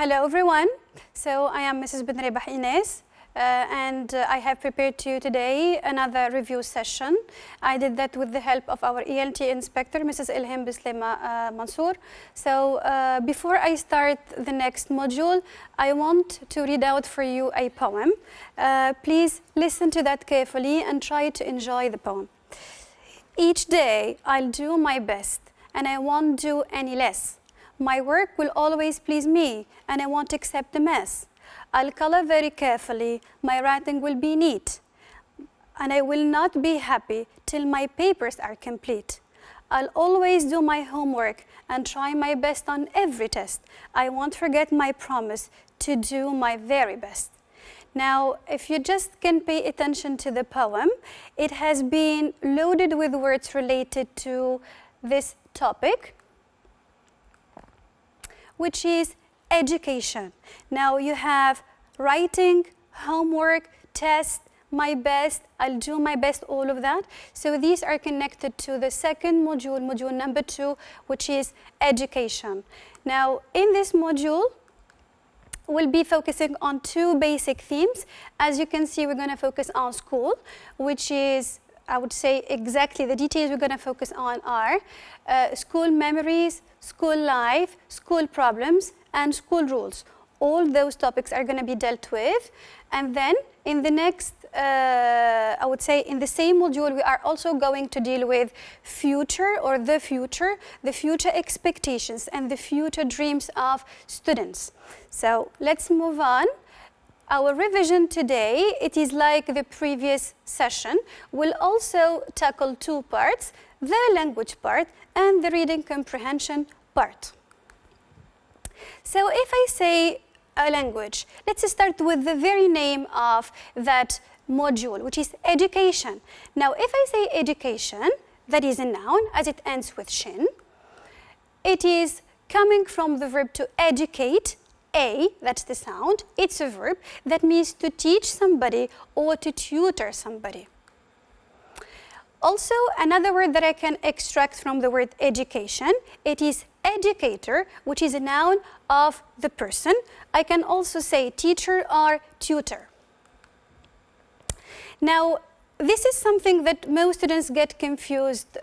Hello everyone. So I am Mrs. Ben Rebah Ines and I have prepared to you today another review session. I did that with the help of our ELT inspector, Mrs. Ilham Bislema Mansour. So before I start the next module, I want to read out for you a poem. Please listen to that carefully and try to enjoy the poem. Each day I'll do my best and I won't do any less. My work will always please me, and I won't accept a mess. I'll color very carefully, my writing will be neat, and I will not be happy till my papers are complete. I'll always do my homework and try my best on every test. I won't forget my promise to do my very best. Now, if you just can pay attention to the poem, it has been loaded with words related to this topic, which is education. Now you have writing, homework, test, my best, I'll do my best, all of that. So these are connected to the second module, module number 2, which is education. Now in this module, we'll be focusing on two basic themes. As you can see, we're going to focus on school, which is, I would say, exactly the details we're going to focus on are school memories, school life, school problems, and school rules. All those topics are going to be dealt with. And then in the next, I would say in the same module, we are also going to deal with future or the future expectations and the future dreams of students. So let's move on. Our revision today, it is like the previous session, will also tackle two parts, the language part and the reading comprehension part. So if I say a language, let's start with the very name of that module, which is education. Now, if I say education, that is a noun as it ends with shin. It is coming from the verb to educate. A, that's the sound, it's a verb that means to teach somebody or to tutor somebody. Also, another word that I can extract from the word education, it is educator, which is a noun of the person. I can also say teacher or tutor. Now, this is something that most students get confused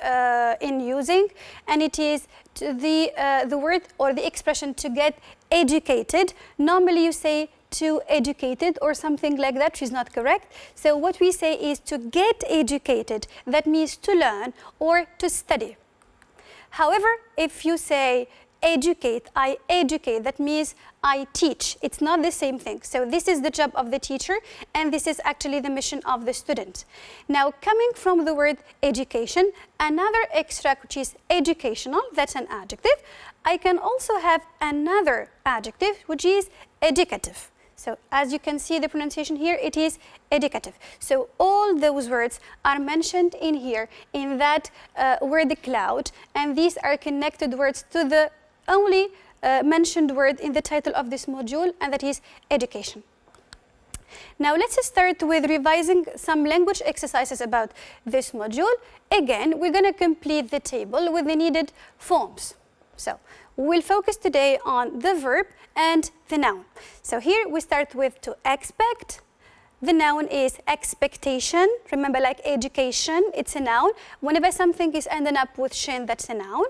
in using, and it is the word or the expression to get educated. Normally you say to educated or something like that, which is not correct. So what we say is to get educated. That means to learn or to study. However, if you say educate, I educate, that means I teach. It's not the same thing. So this is the job of the teacher, and this is actually the mission of the student. Now, coming from the word education, another extract, which is educational, that's an adjective. I can also have another adjective, which is educative. So as you can see the pronunciation here, it is educative. So all those words are mentioned in here in that word cloud, and these are connected words to the only mentioned word in the title of this module, and that is education. Now let's start with revising some language exercises about this module. Again, we're going to complete the table with the needed forms. So we'll focus today on the verb and the noun. So here we start with to expect. The noun is expectation. Remember, like education, it's a noun. Whenever something is ending up with shin, that's a noun.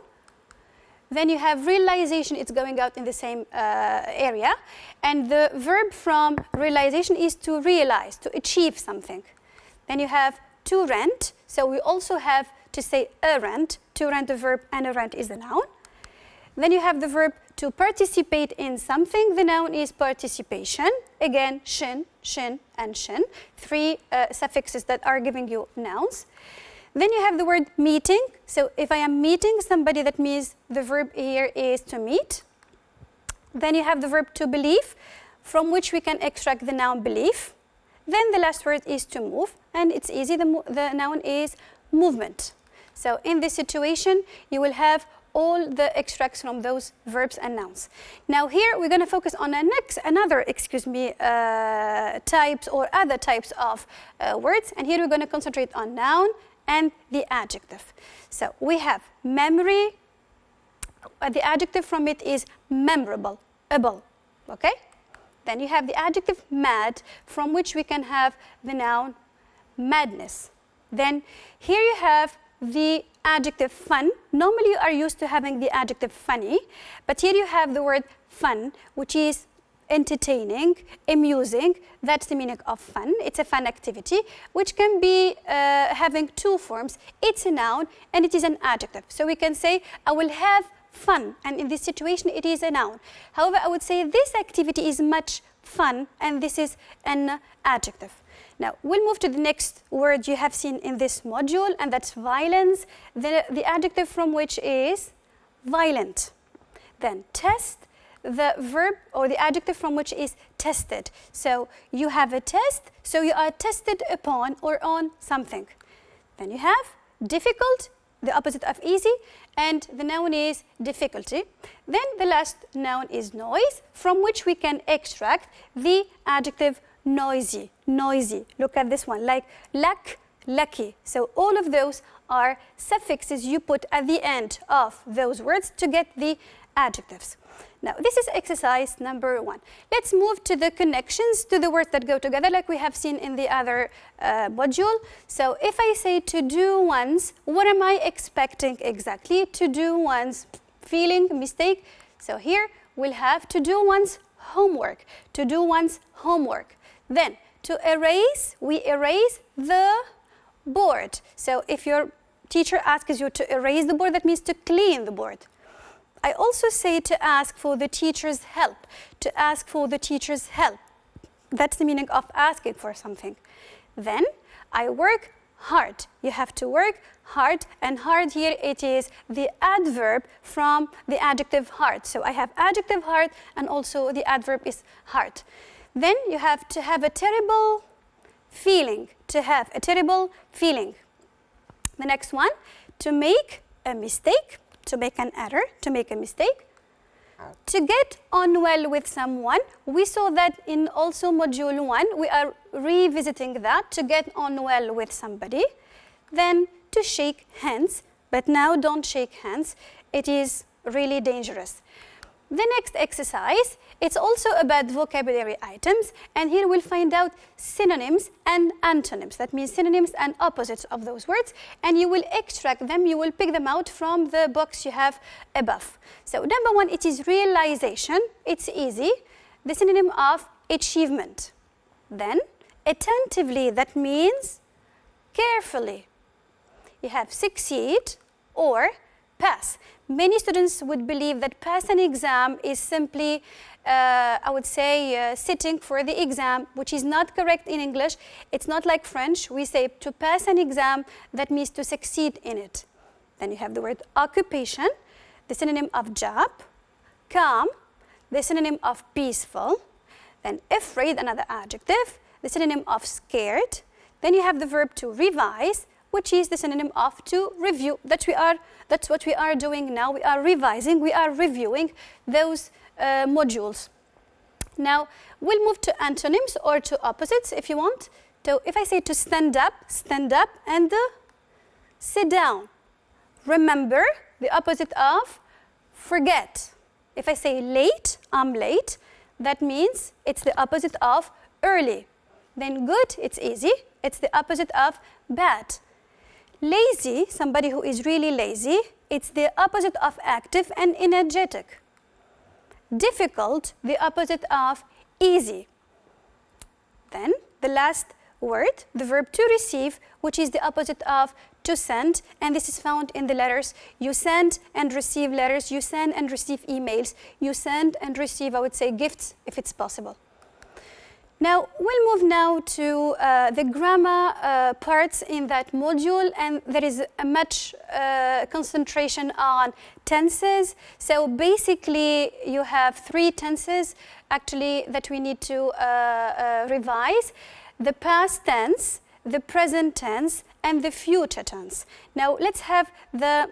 Then you have realization, it's going out in the same area. And the verb from realization is to realize, to achieve something. Then you have to rent. So we also have to say a rent. To rent, the verb, and a rent is the noun. Then you have the verb to participate in something. The noun is participation. Again, shin, shin, and shin. Three suffixes that are giving you nouns. Then you have the word meeting. So if I am meeting somebody, that means the verb here is to meet. Then you have the verb to believe, from which we can extract the noun belief. Then the last word is to move, and it's easy. The noun is movement. So in this situation, you will have all the extracts from those verbs and nouns. Now here we're going to focus on another types or other types of words, and here we're going to concentrate on noun and the adjective. So we have memory. The adjective from it is memorable, able. okay? Then you have the adjective mad, from which we can have the noun madness. Then here you have the adjective fun. Normally you are used to having the adjective funny, but here you have the word fun, which is entertaining, amusing. That's the meaning of fun. It's a fun activity, which can be having two forms. It's a noun and it is an adjective. So we can say, I will have fun, and in this situation it is a noun. However, I would say this activity is much fun, and this is an adjective. Now, we'll move to the next word you have seen in this module, and that's violence. The adjective from which is violent. Then test, the verb or the adjective from which is tested. So you have a test, so you are tested upon or on something. Then you have difficult, the opposite of easy, and the noun is difficulty. Then the last noun is noise, from which we can extract the adjective noisy, noisy. Look at this one, like luck, lucky. So all of those are suffixes you put at the end of those words to get the adjectives. Now, this is exercise number 1. Let's move to the connections to the words that go together, like we have seen in the other module. So if I say to do once, what am I expecting exactly? To do one's feeling, mistake. So here we'll have to do one's homework, to do one's homework. Then to erase, we erase the board. So if your teacher asks you to erase the board, that means to clean the board. I also say to ask for the teacher's help, to ask for the teacher's help. That's the meaning of asking for something. Then I work hard. You have to work hard, and hard here it is the adverb from the adjective hard. So I have adjective hard, and also the adverb is hard. Then you have to have a terrible feeling, to have a terrible feeling. The next one, to make a mistake, to make an error, to make a mistake. To get on well with someone, we saw that in also module 1, we are revisiting that, to get on well with somebody. Then to shake hands, but now don't shake hands, it is really dangerous. The next exercise, it's also about vocabulary items, and here we'll find out synonyms and antonyms. That means synonyms and opposites of those words, and you will extract them, you will pick them out from the box you have above. So number 1, it is realization. It's easy. The synonym of achievement. Then attentively, that means carefully. You have succeed or pass. Many students would believe that pass an exam is simply, I would say, sitting for the exam, which is not correct in English. It's not like French. We say to pass an exam, that means to succeed in it. Then you have the word occupation, the synonym of job, calm, the synonym of peaceful, then afraid, another adjective, the synonym of scared. Then you have the verb to revise, which is the synonym of to review. That's what we are doing now. We are revising, we are reviewing those modules. Now, we'll move to antonyms or to opposites if you want. So if I say to stand up, and sit down. Remember, the opposite of forget. If I say late, I'm late, that means it's the opposite of early. Then good, it's easy. It's the opposite of bad. Lazy, somebody who is really lazy, it's the opposite of active and energetic. Difficult, the opposite of easy. Then the last word, the verb to receive, which is the opposite of to send, and this is found in the letters. You send and receive letters, you send and receive emails, you send and receive, I would say, gifts if it's possible. Now, we'll move now to the grammar parts in that module, and there is a much concentration on tenses. So basically, you have 3 tenses actually that we need to revise: the past tense, the present tense, and the future tense. Now, let's have the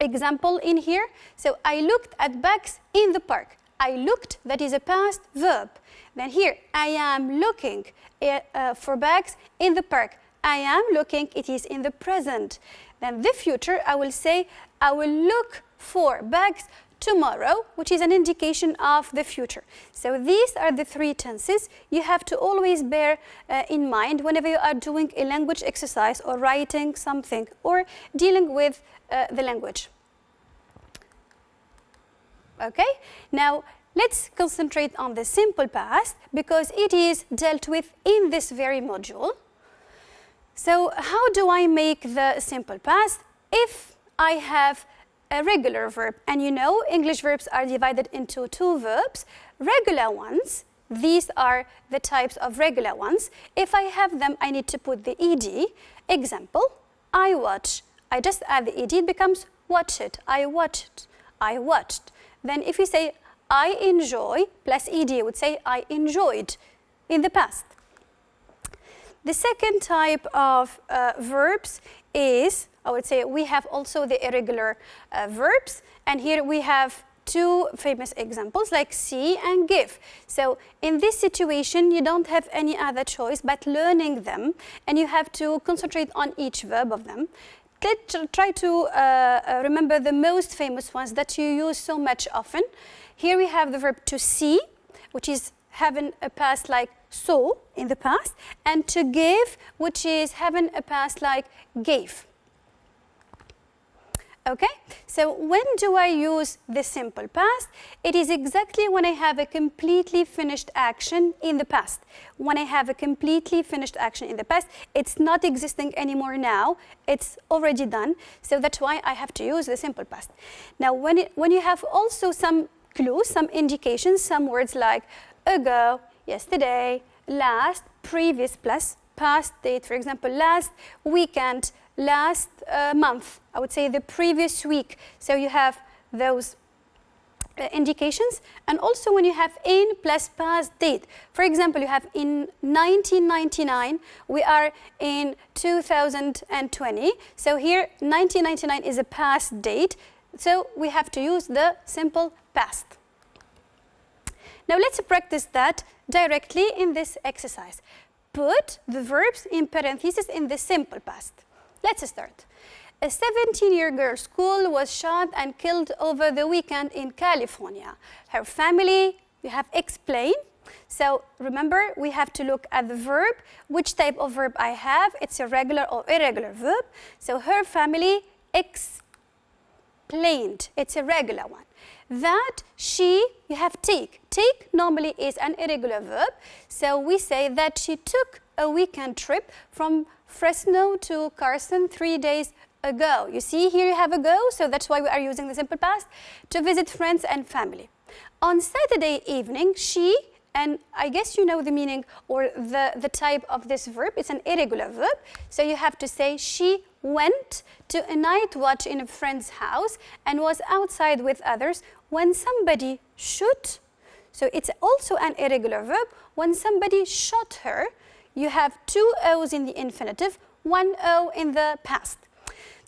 example in here. So, I looked at bags in the park. I looked, that is a past verb. Then here, I am looking for bags in the park. I am looking, it is in the present. Then the future, I will say, I will look for bags tomorrow, which is an indication of the future. So these are the three tenses you have to always bear in mind whenever you are doing a language exercise or writing something or dealing with the language. Okay, now let's concentrate on the simple past because it is dealt with in this very module. So how do I make the simple past? If I have a regular verb, and you know English verbs are divided into two verbs, regular ones, these are the types of regular ones. If I have them, I need to put the ed. Example, I watch. I just add the ed, it becomes watch it. I watched. I watched. Then if you say I enjoy plus ed, you would say I enjoyed in the past. The second type of verbs is, I would say, we have also the irregular verbs, and here we have two famous examples like see and give. So in this situation, you don't have any other choice but learning them, and you have to concentrate on each verb of them. Try to remember the most famous ones that you use so much often. Here we have the verb to see, which is having a past like saw in the past, and to give, which is having a past like gave. Okay, so when do I use the simple past? It is exactly when I have a completely finished action in the past. When I have a completely finished action in the past, it's not existing anymore now, it's already done, so that's why I have to use the simple past. Now, when you have also some clues, some indications, some words like ago, yesterday, last, previous plus past date, for example, last weekend, last month, I would say the previous week. So you have those indications. And also when you have in plus past date. For example, you have in 1999, we are in 2020. So here 1999 is a past date. So we have to use the simple past. Now let's practice that directly in this exercise. Put the verbs in parentheses in the simple past. Let's start. A 17-year girl's school was shot and killed over the weekend in California. Her family, you have explain. So remember, we have to look at the verb. Which type of verb I have? It's a regular or irregular verb. So her family explained. It's a regular one. That she, you have take. Take normally is an irregular verb. So we say that she took a weekend trip from Fresno to Carson 3 days ago. You see here you have ago, so that's why we are using the simple past, to visit friends and family. On Saturday evening, she, and I guess you know the meaning or the type of this verb, it's an irregular verb. So you have to say she went to a night watch in a friend's house and was outside with others when somebody shot. So it's also an irregular verb. When somebody shot her, you have two O's in the infinitive, one O in the past.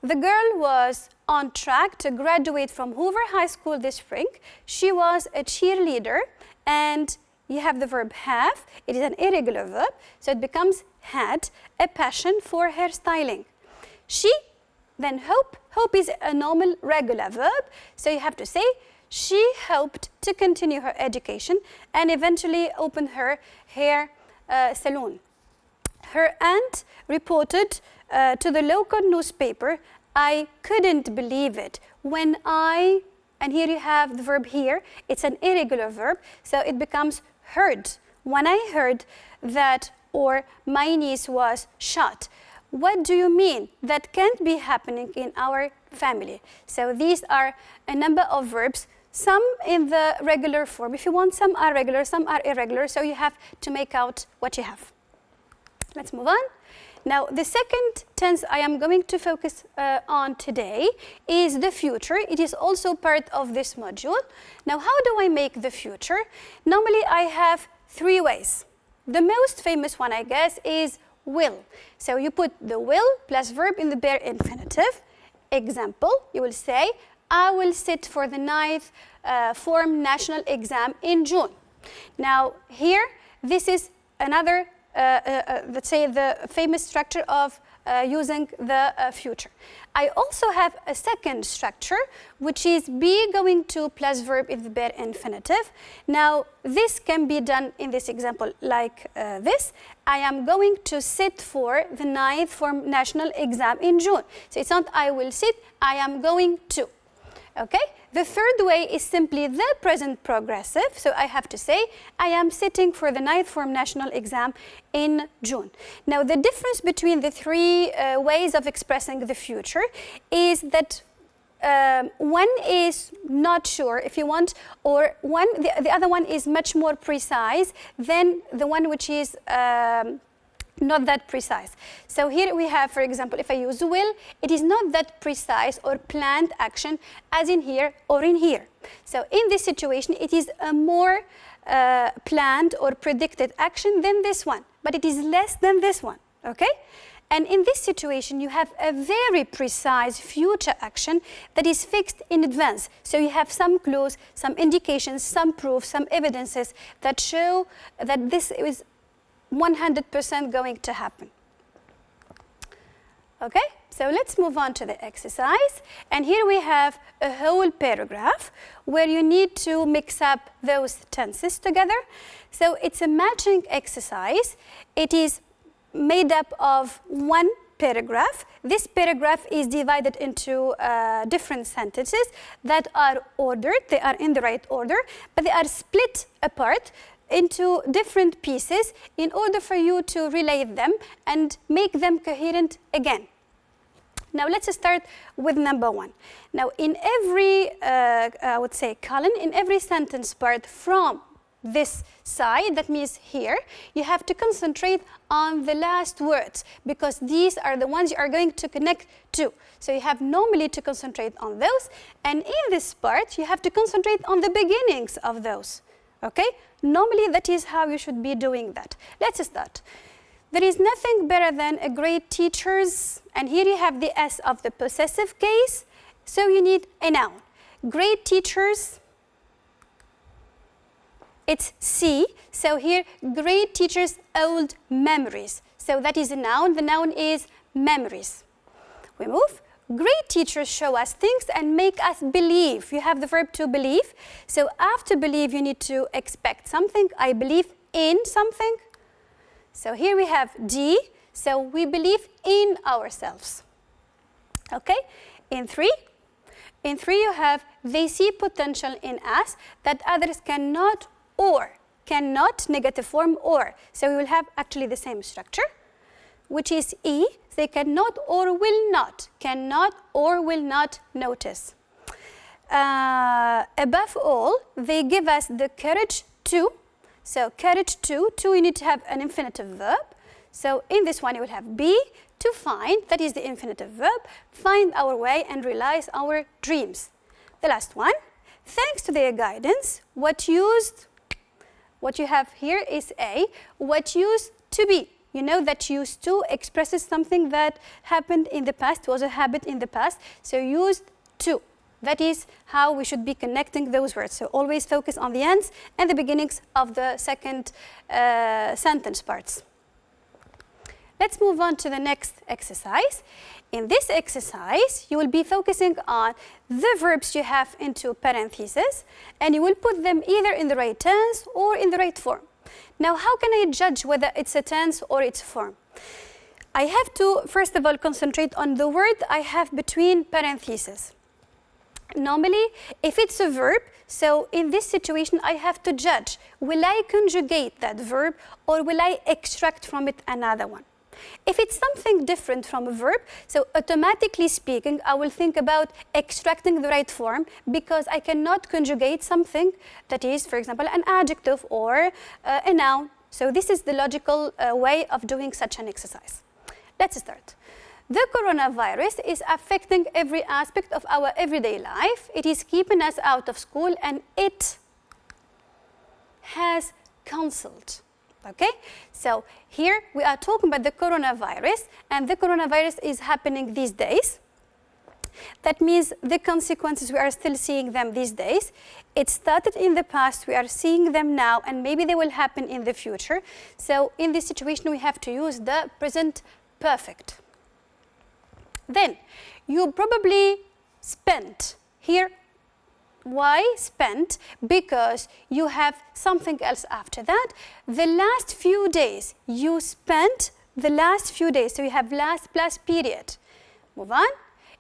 The girl was on track to graduate from Hoover High School this spring. She was a cheerleader, and you have the verb have. It is an irregular verb, so it becomes had a passion for hairstyling. She, then hope. Hope is a normal regular verb, so you have to say she hoped to continue her education and eventually open her hair salon. Her aunt reported to the local newspaper, I couldn't believe it when I, and here you have the verb here, it's an irregular verb, so it becomes heard. When I heard that, or my niece was shot. What do you mean? That can't be happening in our family. So these are a number of verbs, some in the regular form. If you want, some are regular, some are irregular, so you have to make out what you have. Let's move on. Now, the second tense I am going to focus on today is the future. It is also part of this module. Now, how do I make the future? Normally, I have three ways. The most famous one, I guess, is will. So you put the will plus verb in the bare infinitive. Example, you will say, I will sit for the 9th form national exam in June. Now, here, this is another let's say the famous structure of using the future. I also have a second structure, which is be going to plus verb in the bare infinitive. Now, this can be done in this example like this. I am going to sit for the 9th form national exam in June. So it's not I will sit, I am going to. Okay? The third way is simply the present progressive. So I have to say, I am sitting for the 9th form national exam in June. Now, the difference between the three ways of expressing the future is that one is not sure, if you want, or the other one is much more precise than the one which is not that precise. So here we have, for example, if I use will, it is not that precise or planned action as in here or in here. So in this situation, it is a more planned or predicted action than this one, but it is less than this one, okay? And in this situation, you have a very precise future action that is fixed in advance. So you have some clues, some indications, some proof, some evidences that show that this is 100% going to happen. Okay, so let's move on to the exercise. And here we have a whole paragraph where you need to mix up those tenses together. So it's a matching exercise. It is made up of one paragraph. This paragraph is divided into different sentences that are ordered. They are in the right order, but they are split apart into different pieces in order for you to relate them and make them coherent again. Now let's start with number one. Now in every, I would say, column, in every sentence part from this side, that means here, you have to concentrate on the last words because these are the ones you are going to connect to. So you have normally to concentrate on those, and in this part, you have to concentrate on the beginnings of those. Okay? Normally, that is how you should be doing that. Let's start. There is nothing better than a great teacher's, and here you have the S of the possessive case, so you need a noun. Great teachers, it's C, so here, great teachers' old memories. So that is a noun. The noun is memories. We move. Great teachers show us things and make us believe. You have the verb to believe. So after believe, you need to expect something. I believe in something. So here we have D. So we believe in ourselves. Okay? In three you have they see potential in us that others cannot or. Cannot, negative form or. So we will have actually the same structure, which is E. They cannot or will not, cannot or will not notice. Above all, they give us the courage to. So courage to you need to have an infinitive verb. So in this one you will have be, to find, that is the infinitive verb, find our way and realize our dreams. The last one, thanks to their guidance, what you have here is A, what used to be. You know that used to expresses something that happened in the past, was a habit in the past, so used to. That is how we should be connecting those words. So always focus on the ends and the beginnings of the second sentence parts. Let's move on to the next exercise. In this exercise, you will be focusing on the verbs you have into parentheses, and you will put them either in the right tense or in the right form. Now, how can I judge whether it's a tense or it's a form? I have to, first of all, concentrate on the word I have between parentheses. Normally, if it's a verb, so in this situation, I have to judge, will I conjugate that verb or will I extract from it another one? If it's something different from a verb, so automatically speaking, I will think about extracting the right form because I cannot conjugate something that is, for example, an adjective or a noun. So this is the logical way of doing such an exercise. Let's start. The coronavirus is affecting every aspect of our everyday life. It is keeping us out of school and it has cancelled. Okay, so here we are talking about the coronavirus, and the coronavirus is happening these days. That means the consequences, we are still seeing them these days. It started in the past, we are seeing them now, and maybe they will happen in the future. So in this situation, we have to use the present perfect. Then you probably spent here. Why spent? Because you have something else after that. The last few days. You spent the last few days. So you have last plus period. Move on.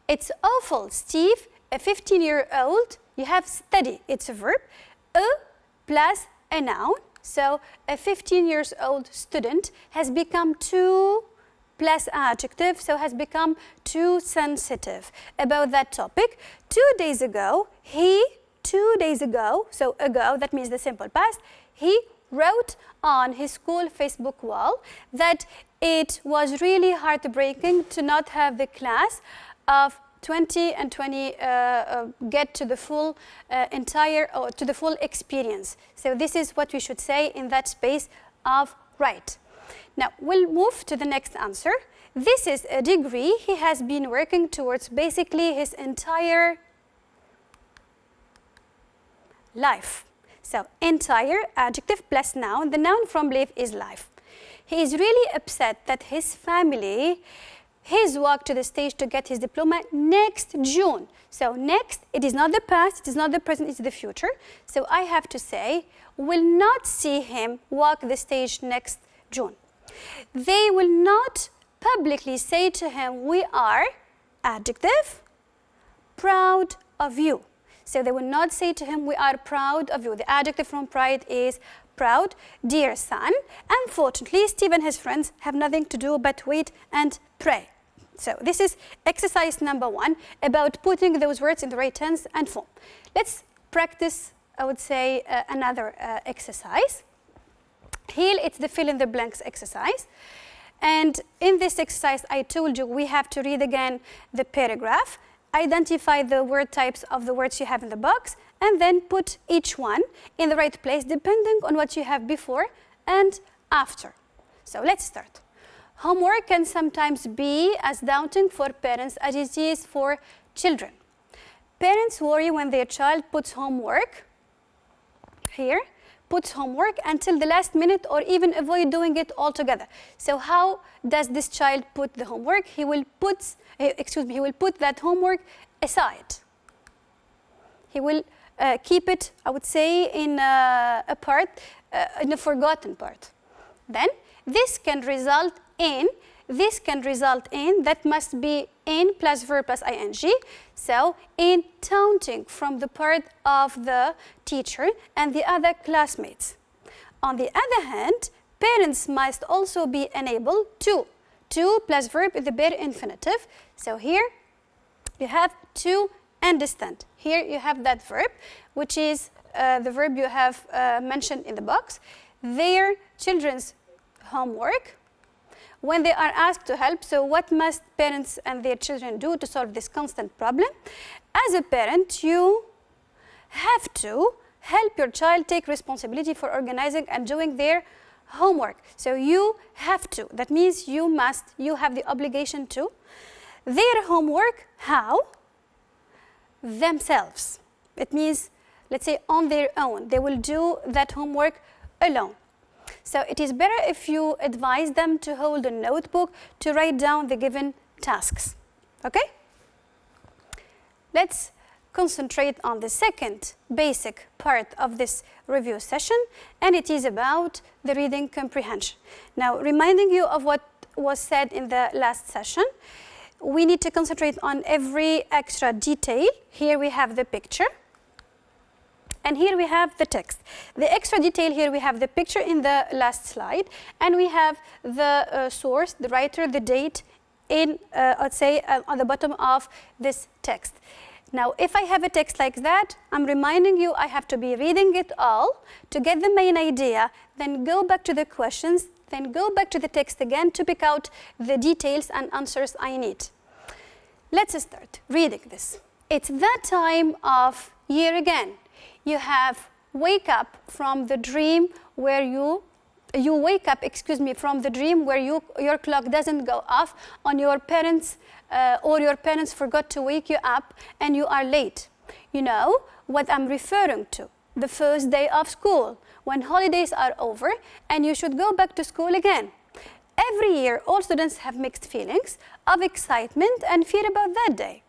It's awful, Steve. A 15-year-old. You have study. It's a verb. A plus a noun. So a 15-year-old student has become too plus adjective, so has become too sensitive about that topic. 2 days ago, 2 days ago, so ago, that means the simple past, he wrote on his school Facebook wall that it was really heartbreaking to not have the class of 20 and 20 get to the full to the full experience. So this is what we should say in that space of right. Now we'll move to the next answer. This is a degree he has been working towards basically his entire life. So entire adjective plus noun. The noun from live is life. He is really upset that his family, his walk to the stage to get his diploma next June. So next, it is not the past, it is not the present, it's the future. So I have to say, will not see him walk the stage next June. They will not publicly say to him, we are, adjective, proud of you. So they will not say to him, we are proud of you. The adjective from pride is proud. Dear son, unfortunately, Steve and his friends have nothing to do but wait and pray. So this is exercise number 1 about putting those words in the right tense and form. Let's practice, I would say, another exercise. Here it's the fill in the blanks exercise. And in this exercise, I told you we have to read again the paragraph, identify the word types of the words you have in the box, and then put each one in the right place depending on what you have before and after. So let's start. Homework can sometimes be as daunting for parents as it is for children. Parents worry when their child puts homework until the last minute or even avoid doing it altogether. So how does this child put the homework? He will put that homework aside. He will keep it, I would say, in a forgotten part. Then this can result in, that must be in plus verb plus ing. So in taunting from the part of the teacher and the other classmates. On the other hand, parents must also be enabled to plus verb in the bare infinitive. So here you have to understand. Here you have that verb, which is the verb you have mentioned in the box. Their children's homework, when they are asked to help. So what must parents and their children do to solve this constant problem? As a parent, you have to help your child take responsibility for organizing and doing their homework. So you have to. That means you must. You have the obligation to. Their homework, how? Themselves. It means, let's say, on their own. They will do that homework alone. So it is better if you advise them to hold a notebook to write down the given tasks. Okay? Let's concentrate on the second basic part of this review session, and it is about the reading comprehension. Now, reminding you of what was said in the last session, we need to concentrate on every extra detail. Here we have the picture. And here we have the text. The extra detail here, we have the picture in the last slide, and we have the source, the writer, the date in, let's say, on the bottom of this text. Now, if I have a text like that, I'm reminding you I have to be reading it all to get the main idea, then go back to the questions, then go back to the text again to pick out the details and answers I need. Let's start reading this. It's that time of year again. You have wake up from the dream where you wake up, from the dream where your clock doesn't go off on your parents or your parents forgot to wake you up and you are late. You know what I'm referring to. The first day of school, when holidays are over and you should go back to school again. every year, all students have mixed feelings of excitement and fear about that day.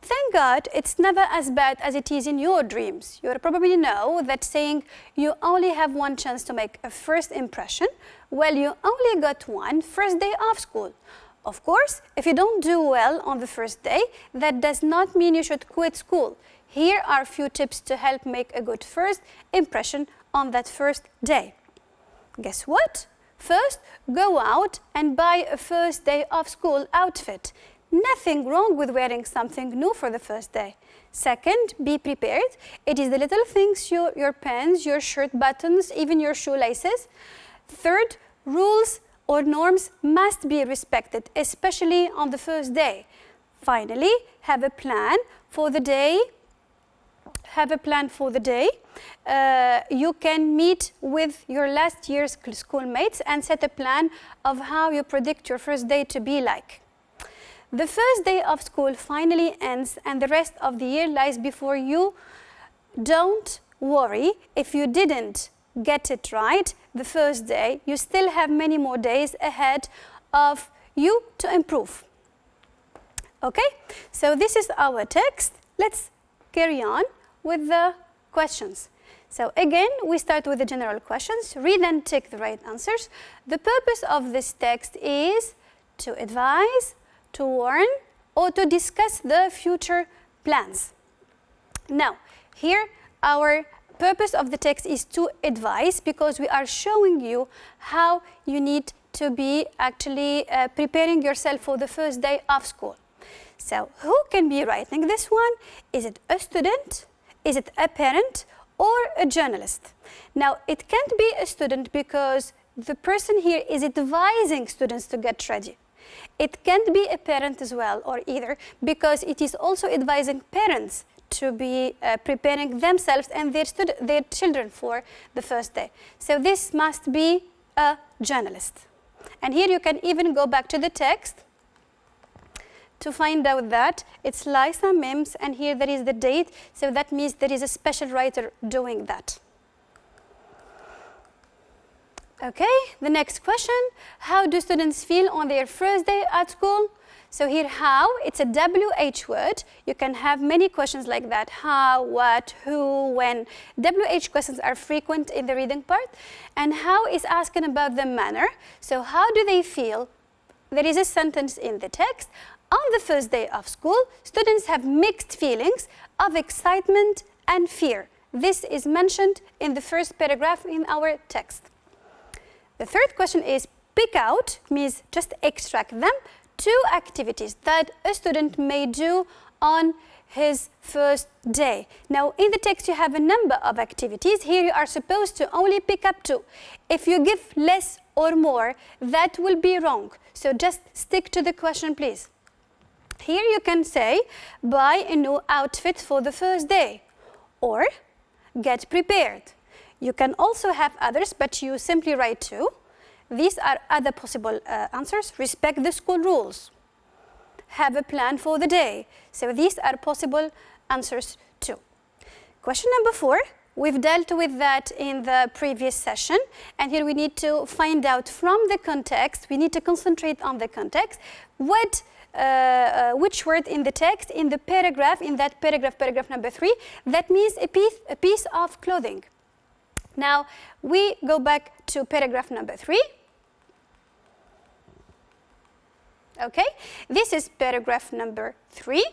Thank God it's never as bad as it is in your dreams. You probably know that saying you only have one chance to make a first impression, well, you only got one first day of school. Of course, if you don't do well on the first day, that does not mean you should quit school. Here are a few tips to help make a good first impression on that first day. Guess what? First, go out and buy a first day of school outfit. Nothing wrong with wearing something new for the first day. Second, be prepared. It is the little things, your pens, your shirt buttons, even your shoelaces. Third, rules or norms must be respected, especially on the first day. Finally, have a plan for the day. You can meet with your last year's schoolmates and set a plan of how you predict your first day to be like. The first day of school finally ends and the rest of the year lies before you. Don't worry if you didn't get it right the first day. You still have many more days ahead of you to improve. Okay, so this is our text. Let's carry on with the questions. So again, we start with the general questions. Read and tick the right answers. The purpose of this text is to advise, to warn, or to discuss the future plans. Now, here our purpose of the text is to advise, because we are showing you how you need to be actually preparing yourself for the first day of school. So who can be writing this one? Is it a student? Is it a parent? Or a journalist? Now, it can't be a student because the person here is advising students to get ready. It can't be a parent as well, or either, because it is also advising parents to be preparing themselves and their children for the first day. So this must be a journalist. And here you can even go back to the text to find out that it's Liza Mims, and here there is the date, so that means there is a special writer doing that. Okay, the next question, how do students feel on their first day at school? So here how, it's a WH word. You can have many questions like that, how, what, who, when. WH questions are frequent in the reading part. And how is asking about the manner. So how do they feel? There is a sentence in the text. On the first day of school, students have mixed feelings of excitement and fear. This is mentioned in the first paragraph in our text. The third question is pick out, means just extract them, 2 activities that a student may do on his first day. Now, in the text you have a number of activities. Here you are supposed to only pick up 2. If you give less or more, that will be wrong. So just stick to the question, please. Here you can say, buy a new outfit for the first day, or get prepared. You can also have others, but you simply write 2. These are other possible answers. Respect the school rules. Have a plan for the day. So these are possible answers too. Question number 4. We've dealt with that in the previous session, and here we need to find out from the context. We need to concentrate on the context. Which word in the text, in the paragraph, in that paragraph number 3, that means a piece of clothing. Now, we go back to paragraph number 3. Okay, this is paragraph number 3.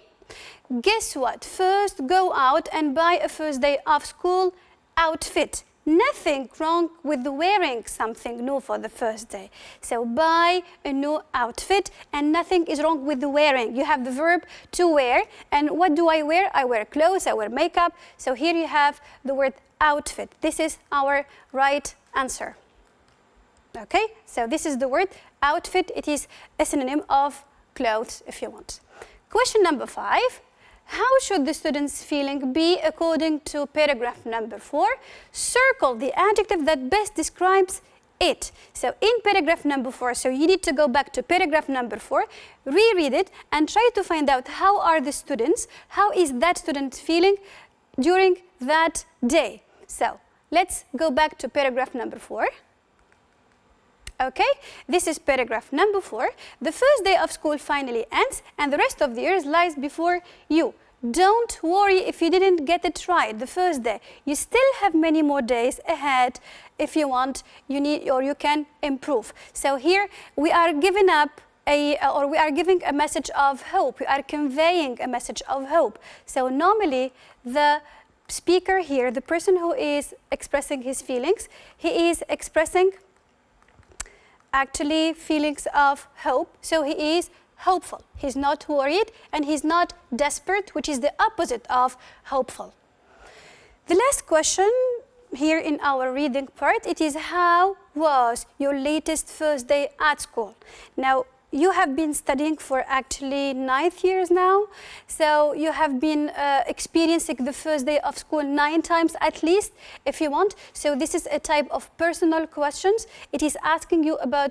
Guess what? First, go out and buy a first day of school outfit. Nothing wrong with wearing something new for the first day. So buy a new outfit, and nothing is wrong with wearing. You have the verb to wear, and what do I wear? I wear clothes, I wear makeup. So here you have the word outfit. This is our right answer. Okay, so this is the word outfit. It is a synonym of clothes if you want. Question number 5. How should the student's feeling be according to paragraph number 4? Circle the adjective that best describes it. So in paragraph number 4, so you need to go back to paragraph number 4, reread it, and try to find out how are the students, how is that student feeling during that day. So let's go back to paragraph number 4. Okay, this is paragraph number 4. The first day of school finally ends and the rest of the years lies before you. Don't worry if you didn't get it right the first day. You still have many more days ahead. If you want, you need or you can improve. So here we are giving up we are giving a message of hope. We are conveying a message of hope. So normally the speaker here, the person who is expressing his feelings, he is expressing actually feelings of hope. So he is hopeful. He's not worried and he's not desperate, which is the opposite of hopeful. The last question here in our reading part, it is how was your latest first day at school? Now, you have been studying for actually 9 years now, so you have been experiencing the first day of school 9 times at least, if you want. So this is a type of personal questions. It is asking you about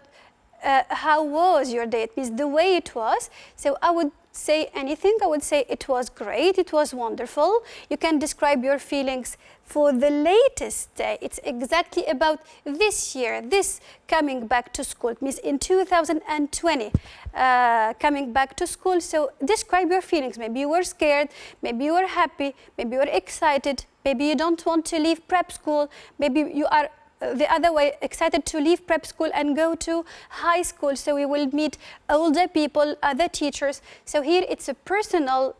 how was your day? It means the way it was. So I would say anything. I would say it was great, it was wonderful. You can describe your feelings for the latest day. It's exactly about this year, this coming back to school. It means in 2020, coming back to school. So describe your feelings. Maybe you were scared, maybe you were happy, maybe you were excited, maybe you don't want to leave prep school, maybe you are the other way, excited to leave prep school and go to high school, so we will meet older people, other teachers. So here it's a personal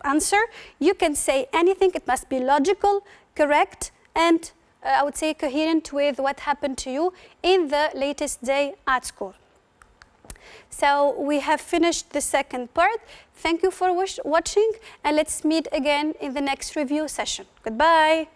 answer. You can say anything. It must be logical, correct, and I would say coherent with what happened to you in the latest day at school. So we have finished the second part. Thank you for watching, and let's meet again in the next review session. Goodbye.